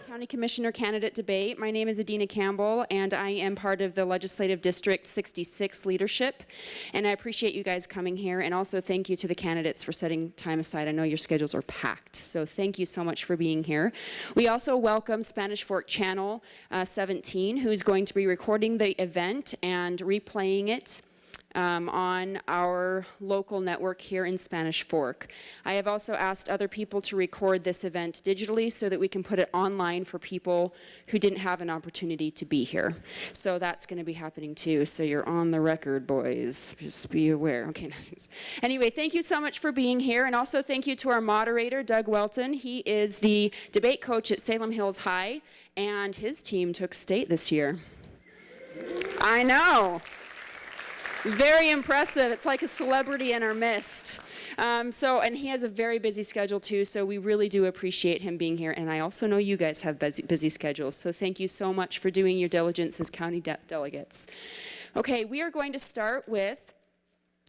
County Commissioner candidate debate. My name is Adina Campbell, and I am part of the Legislative District 66 leadership. And I appreciate you guys coming here, and also thank you to the candidates for setting time aside. I know your schedules are packed, so thank you so much for being here. We also welcome Spanish Fork Channel 17, who's going to be recording the event and replaying it on our local network here in Spanish Fork. I have also asked other people to record this event digitally so that we can put it online for people who didn't have an opportunity to be here. So that's going to be happening too. So you're on the record, boys. Just be aware. Okay. Anyway, thank you so much for being here. And also thank you to our moderator, Doug Welton. He is the debate coach at Salem Hills High, and his team took state this year. I know. Very impressive. It's like a celebrity in our midst. And he has a very busy schedule too, so we really do appreciate him being here. And I also know you guys have busy schedules, so thank you so much for doing your diligence as county delegates. Okay, we are going to start with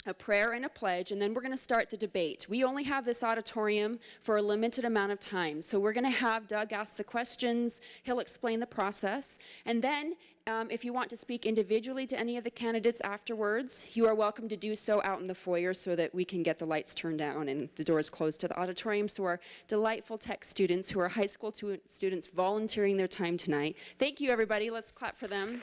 a prayer and a pledge, and then we're going to start the debate. We only have this auditorium for a limited amount of time, so we're going to have Doug ask the questions, he'll explain the process, and then if you want to speak individually to any of the candidates afterwards, you are welcome to do so out in the foyer so that we can get the lights turned down and the doors closed to the auditorium. So our delightful tech students who are high school students volunteering their time tonight. Thank you, everybody. Let's clap for them.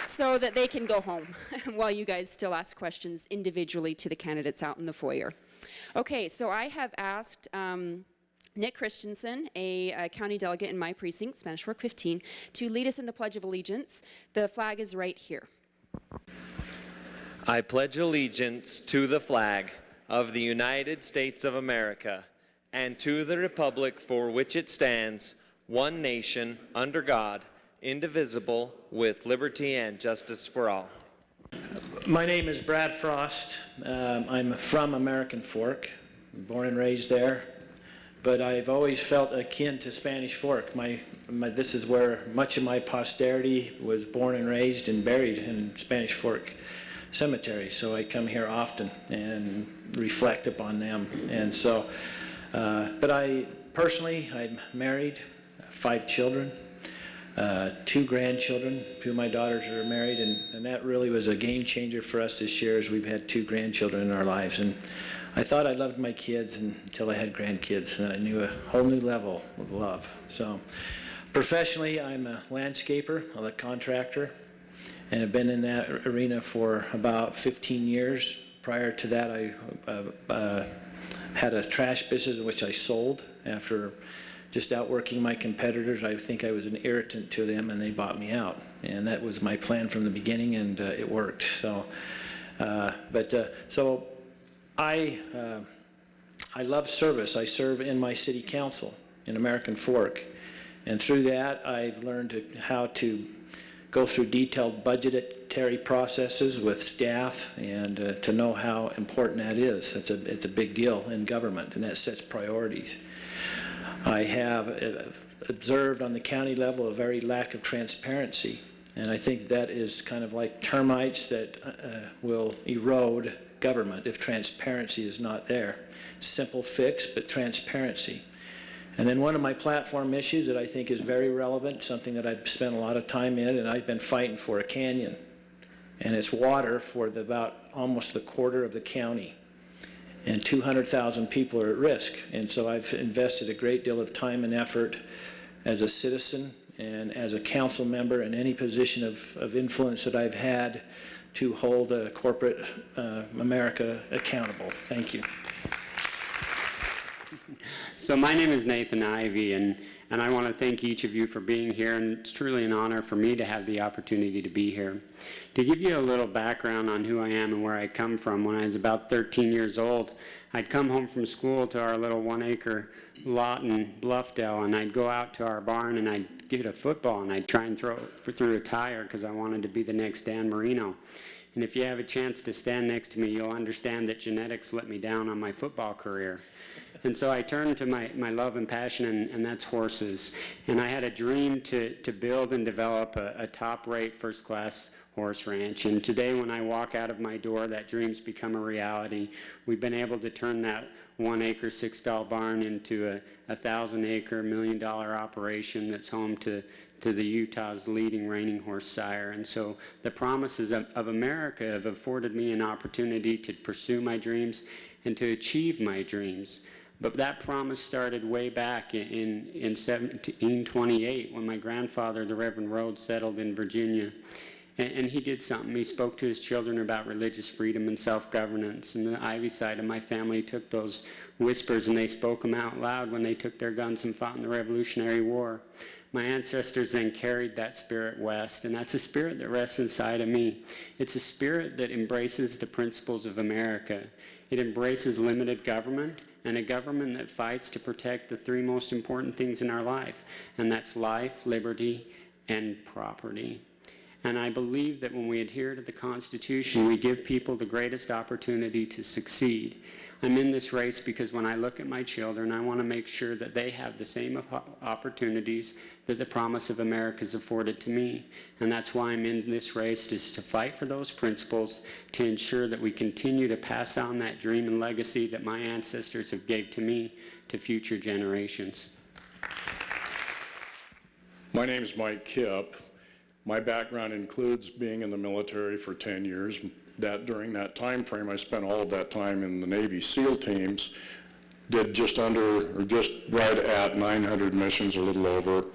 So that they can go home while you guys still ask questions individually to the candidates out in the foyer. Okay, so I have asked Nick Christensen, a county delegate in my precinct, Spanish Fork 15, to lead us in the Pledge of Allegiance. The flag is right here. I pledge allegiance to the flag of the United States of America and to the republic for which it stands, one nation, under God, indivisible, with liberty and justice for all. My name is Brad Frost. I'm from American Fork, born and raised there. But I've always felt akin to Spanish Fork. This is where much of my posterity was born and raised and buried in Spanish Fork Cemetery. So I come here often and reflect upon them. And so, but I'm married, 5 children, 2 grandchildren. 2 of my daughters are married, and that really was a game changer for us this year as we've had 2 grandchildren in our lives. And I thought I loved my kids until I had grandkids, and then I knew a whole new level of love. So professionally, I'm a landscaper, I'm a contractor, and I've been in that arena for about 15 years. Prior to that, I had a trash business in which I sold. After just outworking my competitors, I think I was an irritant to them, and they bought me out. And that was my plan from the beginning, and it worked. So, I love service. I serve in my city council in American Fork. And through that, I've learned how to go through detailed budgetary processes with staff and to know how important that is. It's a big deal in government, and that sets priorities. I have observed on the county level a very lack of transparency. And I think that is kind of like termites that will erode government if transparency is not there. Simple fix, but transparency. And then one of my platform issues that I think is very relevant, something that I've spent a lot of time in, and I've been fighting for a canyon. And it's water for about almost the quarter of the county. And 200,000 people are at risk. And so I've invested a great deal of time and effort as a citizen and as a council member in any position of influence that I've had to hold corporate America accountable. Thank you. So my name is Nathan Ivey, and I want to thank each of you for being here, and it's truly an honor for me to have the opportunity to be here. To give you a little background on who I am and where I come from, when I was about 13 years old, I'd come home from school to our little 1-acre lot in Bluffdale, and I'd go out to our barn and I'd get a football and I'd try and throw it through a tire because I wanted to be the next Dan Marino. And if you have a chance to stand next to me, you'll understand that genetics let me down on my football career. And so I turned to my love and passion, and that's horses. And I had a dream to build and develop a top-rate, first-class horse ranch. And today, when I walk out of my door, that dream's become a reality. We've been able to turn that 1-acre, 6-stall barn into a 1,000-acre, $1 million operation that's home to the Utah's leading reining horse sire. And so the promises of America have afforded me an opportunity to pursue my dreams and to achieve my dreams. But that promise started way back in 1728 when my grandfather, the Reverend Rhodes, settled in Virginia. And he did something. He spoke to his children about religious freedom and self-governance. And the Ivy side of my family took those whispers and they spoke them out loud when they took their guns and fought in the Revolutionary War. My ancestors then carried that spirit west, and that's a spirit that rests inside of me. It's a spirit that embraces the principles of America. It embraces limited government, and a government that fights to protect the three most important things in our life, and that's life, liberty, and property. And I believe that when we adhere to the Constitution, we give people the greatest opportunity to succeed. I'm in this race because when I look at my children, I want to make sure that they have the same opportunities that the promise of America has afforded to me. And that's why I'm in this race, is to fight for those principles, to ensure that we continue to pass on that dream and legacy that my ancestors have gave to me to future generations. My name is Mike Kipp. My background includes being in the military for 10 years. During that time frame, I spent all of that time in the Navy SEAL teams, did just right at 900 missions, a little over.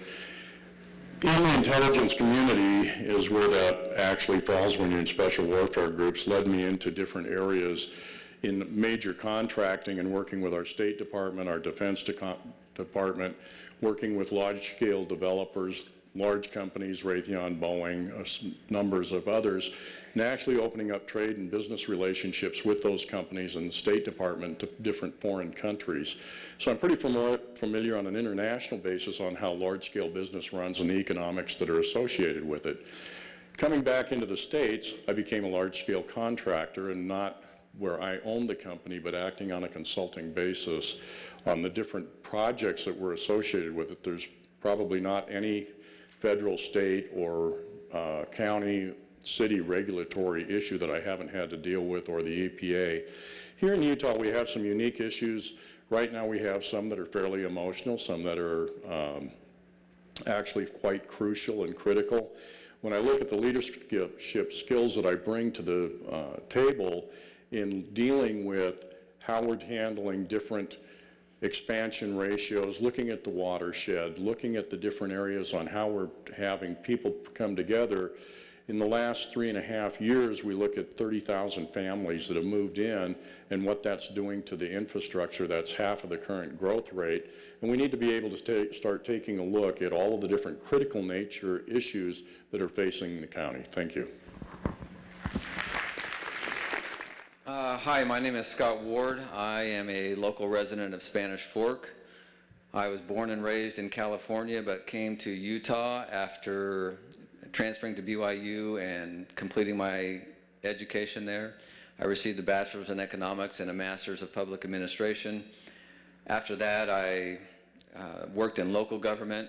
In the intelligence community is where that actually falls when you're in special warfare groups, led me into different areas in major contracting and working with our State Department, our Defense Department, working with large-scale developers, large companies, Raytheon, Boeing, numbers of others, and actually opening up trade and business relationships with those companies and the State Department to different foreign countries. So I'm pretty familiar on an international basis on how large-scale business runs and the economics that are associated with it. Coming back into the States, I became a large-scale contractor, and not where I owned the company, but acting on a consulting basis on the different projects that were associated with it. There's probably not any federal, state, or county, city regulatory issue that I haven't had to deal with, or the EPA. Here in Utah, we have some unique issues. Right now, we have some that are fairly emotional, some that are actually quite crucial and critical. When I look at the leadership skills that I bring to the table in dealing with how we're handling different expansion ratios, looking at the watershed, looking at the different areas on how we're having people come together. In the last 3.5 years, we look at 30,000 families that have moved in and what that's doing to the infrastructure. That's half of the current growth rate. And we need to be able to start taking a look at all of the different critical nature issues that are facing the county. Thank you. Hi, my name is Scott Ward. I am a local resident of Spanish Fork. I was born and raised in California, but came to Utah after transferring to BYU and completing my education there. I received a bachelor's in economics and a master's of public administration. After that, I worked in local government,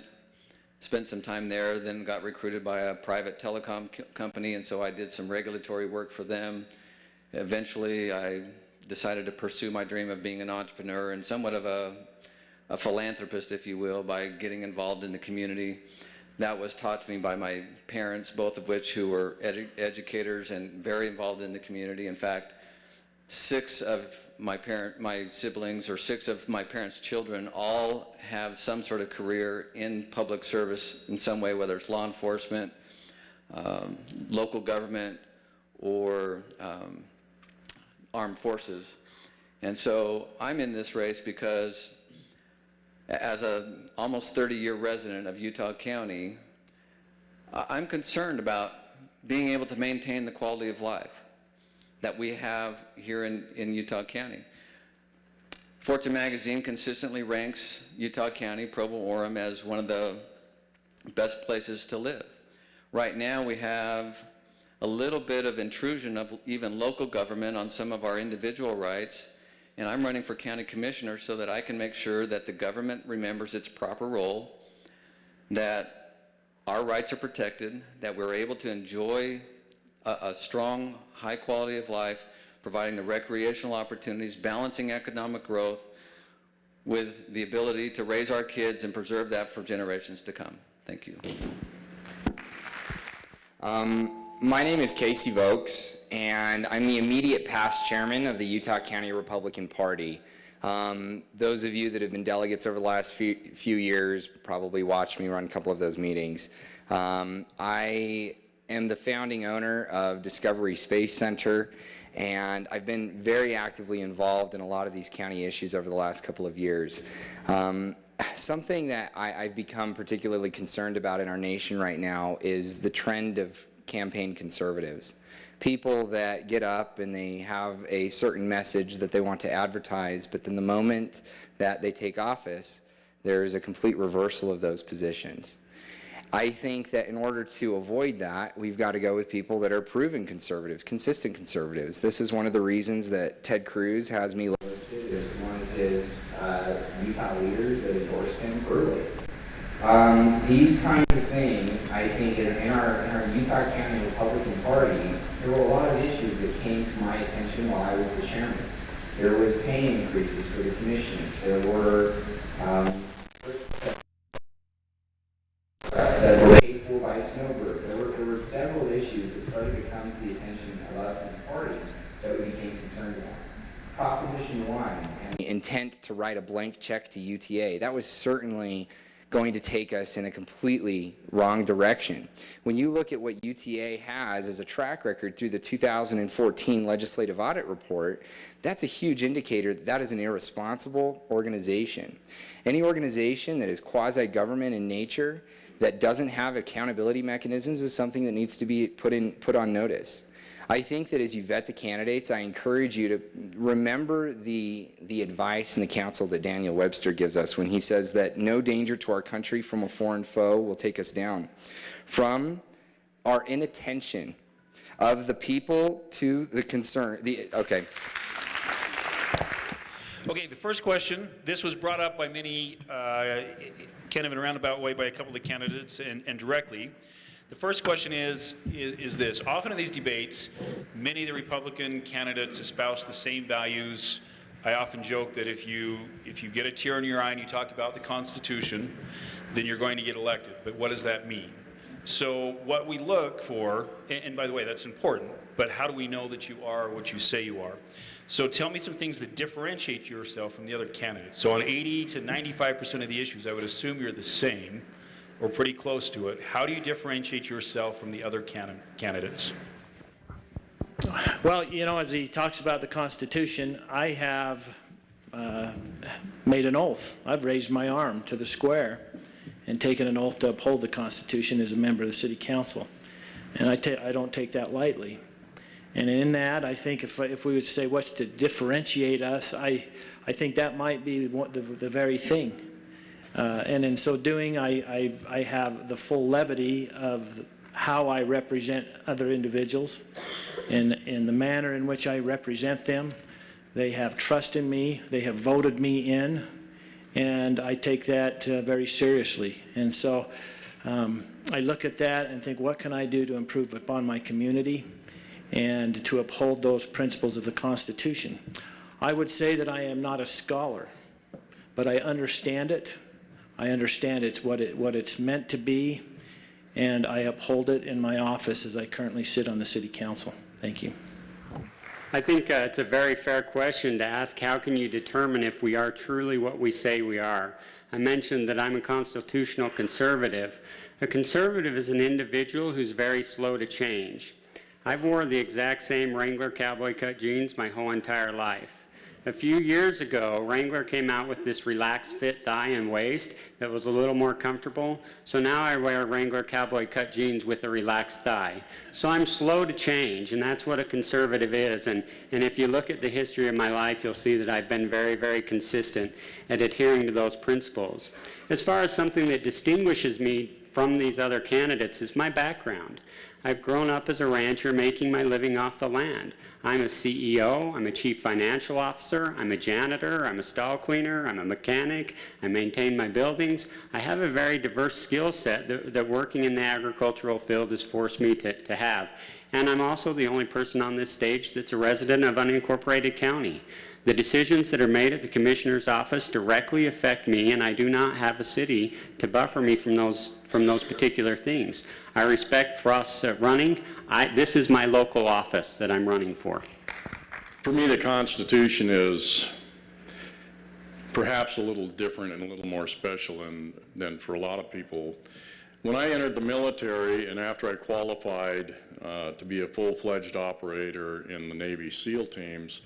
spent some time there, then got recruited by a private telecom company, and so I did some regulatory work for them. Eventually, I decided to pursue my dream of being an entrepreneur and somewhat of a philanthropist, if you will, by getting involved in the community. That was taught to me by my parents, both of which who were educators and very involved in the community. In fact, 6 of my siblings, or 6 of my parents' children, all have some sort of career in public service in some way, whether it's law enforcement, local government, or armed forces. And so I'm in this race because as an almost 30-year resident of Utah County, I'm concerned about being able to maintain the quality of life that we have here in Utah County. Fortune magazine consistently ranks Utah County, Provo-Orem, as one of the best places to live. Right now we have a little bit of intrusion of even local government on some of our individual rights, and I'm running for county commissioner so that I can make sure that the government remembers its proper role, that our rights are protected, that we're able to enjoy a strong, high quality of life, providing the recreational opportunities, balancing economic growth with the ability to raise our kids and preserve that for generations to come. Thank you. My name is Casey Vokes, and I'm the immediate past chairman of the Utah County Republican Party. Those of you that have been delegates over the last few years probably watched me run a couple of those meetings. I am the founding owner of Discovery Space Center, and I've been very actively involved in a lot of these county issues over the last couple of years. Something that I've become particularly concerned about in our nation right now is the trend of campaign conservatives. People that get up and they have a certain message that they want to advertise, but then the moment that they take office, there's a complete reversal of those positions. I think that in order to avoid that, we've got to go with people that are proven conservatives, consistent conservatives. This is one of the reasons that Ted Cruz has me listed as one of his Utah leaders that endorsed him early. These kinds of things, I think, in our Utah County Republican Party, there were a lot of issues that came to my attention while I was the chairman. There was pay increases for the commissioners. There were that were paid for by Snowbird. There were several issues that started to come to the attention of us in the party that we became concerned about. Proposition 1 and the intent to write a blank check to UTA, that was certainly going to take us in a completely wrong direction. When you look at what UTA has as a track record through the 2014 legislative audit report, that's a huge indicator that that is an irresponsible organization. Any organization that is quasi-government in nature that doesn't have accountability mechanisms is something that needs to be put on notice. I think that as you vet the candidates, I encourage you to remember the advice and the counsel that Daniel Webster gives us when he says that no danger to our country from a foreign foe will take us down. From our inattention of the people to the concern, okay. Okay, the first question, this was brought up by many, kind of in a roundabout way by a couple of the candidates and directly. The first question is this. Often in these debates, many of the Republican candidates espouse the same values. I often joke that if you get a tear in your eye and you talk about the Constitution, then you're going to get elected. But what does that mean? So what we look for, and by the way, that's important, but how do we know that you are what you say you are? So tell me some things that differentiate yourself from the other candidates. So on 80 to 95% of the issues, I would assume you're the same, or pretty close to it. How do you differentiate yourself from the other candidates? Well, you know, as he talks about the Constitution, I have made an oath. I've raised my arm to the square and taken an oath to uphold the Constitution as a member of the City Council. And I don't take that lightly. And in that, I think if we would say what's to differentiate us, I think that might be the very thing. And in so doing, I have the full levity of how I represent other individuals and in the manner in which I represent them. They have trust in me. They have voted me in. And I take that very seriously. And so I look at that and think, what can I do to improve upon my community and to uphold those principles of the Constitution? I would say that I am not a scholar, but I understand it. I understand it's what it's meant to be, and I uphold it in my office as I currently sit on the City Council. Thank you. I think it's a very fair question to ask, how can you determine if we are truly what we say we are? I mentioned that I'm a constitutional conservative. A conservative is an individual who's very slow to change. I've worn the exact same Wrangler cowboy cut jeans my whole entire life. A few years ago, Wrangler came out with this relaxed fit thigh and waist that was a little more comfortable. So now I wear Wrangler cowboy cut jeans with a relaxed thigh. So I'm slow to change, and that's what a conservative is. And if you look at the history of my life, you'll see that I've been very, very consistent at adhering to those principles. As far as something that distinguishes me from these other candidates is my background. I've grown up as a rancher making my living off the land. I'm a CEO, I'm a chief financial officer, I'm a janitor, I'm a stall cleaner, I'm a mechanic, I maintain my buildings. I have a very diverse skill set that working in the agricultural field has forced me to have. And I'm also the only person on this stage that's a resident of unincorporated county. The decisions that are made at the Commissioner's office directly affect me, and I do not have a city to buffer me from those particular things. I respect Frost's running. This is my local office that I'm running for. For me, the Constitution is perhaps a little different and a little more special than for a lot of people. When I entered the military and after I qualified to be a full-fledged operator in the Navy SEAL teams,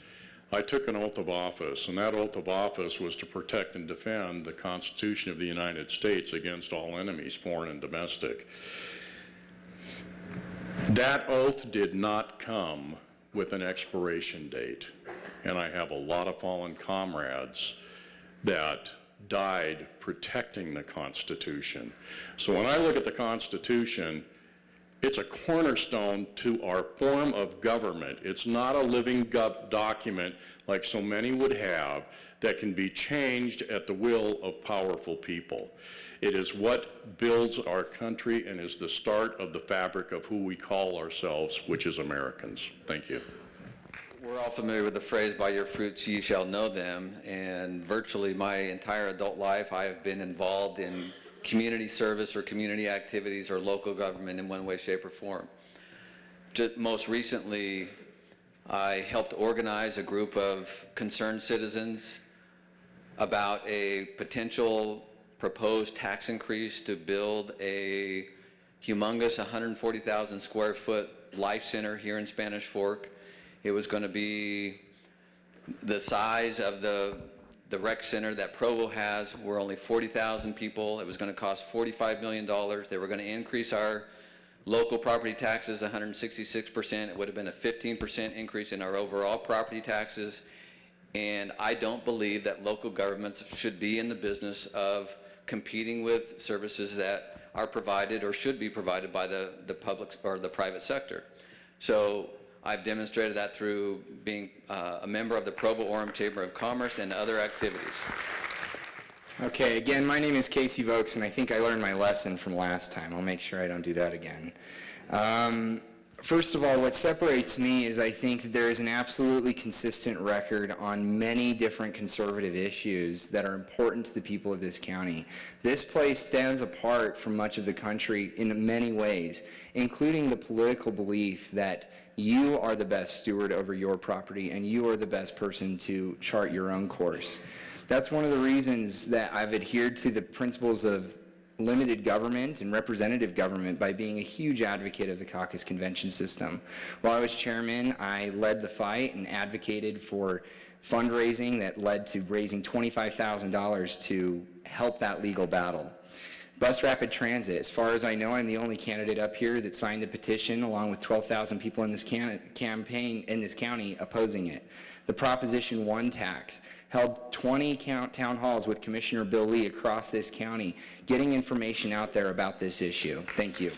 I took an oath of office, and that oath of office was to protect and defend the Constitution of the United States against all enemies, foreign and domestic. That oath did not come with an expiration date, and I have a lot of fallen comrades that died protecting the Constitution. So when I look at the Constitution, it's a cornerstone to our form of government. It's not a living document like so many would have that can be changed at the will of powerful people. It is what builds our country and is the start of the fabric of who we call ourselves, which is Americans. Thank you. We're all familiar with the phrase, by your fruits ye shall know them, and virtually my entire adult life I have been involved in community service or community activities or local government in one way, shape, or form. Just most recently, I helped organize a group of concerned citizens about a potential proposed tax increase to build a humongous 140,000 square foot life center here in Spanish Fork. It was going to be the size of the rec center that Provo has. We're only 40,000 people. It was going to cost $45 million. They were going to increase our local property taxes 166%. It would have been a 15% increase in our overall property taxes. And I don't believe that local governments should be in the business of competing with services that are provided or should be provided by the public or the private sector. So I've demonstrated that through being a member of the Provo-Orem Chamber of Commerce and other activities. Okay, again, my name is Casey Vokes, and I think I learned my lesson from last time. I'll make sure I don't do that again. First of all, what separates me is I think that there is an absolutely consistent record on many different conservative issues that are important to the people of this county. This place stands apart from much of the country in many ways, including the political belief that you are the best steward over your property and you are the best person to chart your own course. That's one of the reasons that I've adhered to the principles of limited government and representative government by being a huge advocate of the caucus convention system. While I was chairman, I led the fight and advocated for fundraising that led to raising $25,000 to help that legal battle. Bus rapid transit, as far as I know, I'm the only candidate up here that signed a petition along with 12,000 people in this campaign in this county opposing it. The Proposition 1 tax, held 20 town halls with Commissioner Bill Lee across this county, getting information out there about this issue. Thank you.